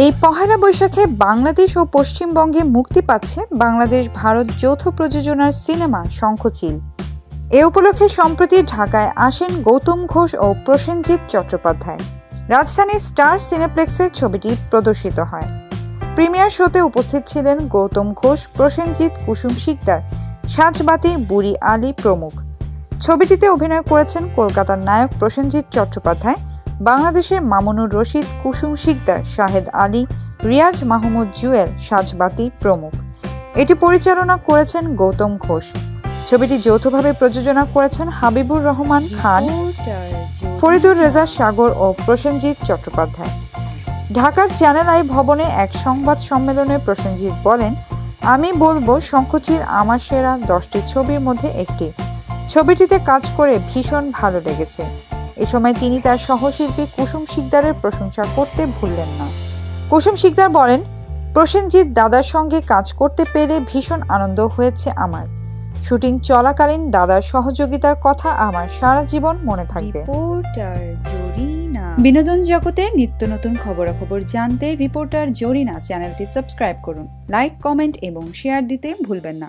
এই পহেলা বৈশাখে বাংলাদেশ ও পশ্চিমবঙ্গে মুক্তি পাচ্ছে বাংলাদেশ ভারত যৌথ প্রযোজনার সিনেমা শঙ্খচিল। এ উপলক্ষে সম্প্রতি ঢাকায় আসেন গৌতম ঘোষ ও প্রসেনজিৎ চট্টোপাধ্যায়। রাজধানীর স্টার সিনেপ্লেক্সে ছবিটি প্রদর্শিত হয়। প্রিমিয়ার শোতে উপস্থিত ছিলেন গৌতম ঘোষ, প্রসেনজিৎ, কুসুম শিকদার, সাজবাতি, বুড়ি আলী প্রমুখ। ছবিটিতে অভিনয় করেছেন কলকাতার নায়ক প্রসেনজিৎ চট্টোপাধ্যায়, বাংলাদেশের মামুনুর রশিদ, কুসুম শিকদার, শাহেদ আলী, রিয়াজ মাহমুদ জুয়েল, সাজবাতি প্রমুখ। এটি পরিচালনা করেছেন গৌতম ঘোষ। ছবিটি যৌথভাবে প্রযোজনা করেছেন হাবিবুর রহমান খান, ফরিদুর রেজা সাগর ও প্রসেনজিৎ চট্টোপাধ্যায়। ঢাকার চ্যানেল আই ভবনে এক সংবাদ সম্মেলনে প্রসেনজিৎ বলেন, আমি বলবো শঙ্খচিল আমার সেরা 10টি ছবির মধ্যে একটি। ছবিটিতে কাজ করে ভীষণ ভালো লেগেছে। এ সময় তিনি তার সহশিল্পী কুসুম শিকদারের প্রশংসা করতে ভুললেন না। কুসুম শিকদার বলেন, প্রসেনজিৎ দাদার সঙ্গে কাজ করতে পেরে ভীষণ আনন্দ হয়েছে আমার। শুটিং চলাকালীন দাদার সহযোগিতার কথা আমার সারা জীবন মনে থাকবে। বিনোদন জগতের নিত্য নতুন খবরাখবর জানতে রিপোর্টার জরিনা চ্যানেলটি সাবস্ক্রাইব করুন। লাইক, কমেন্ট এবং শেয়ার দিতে ভুলবেন না।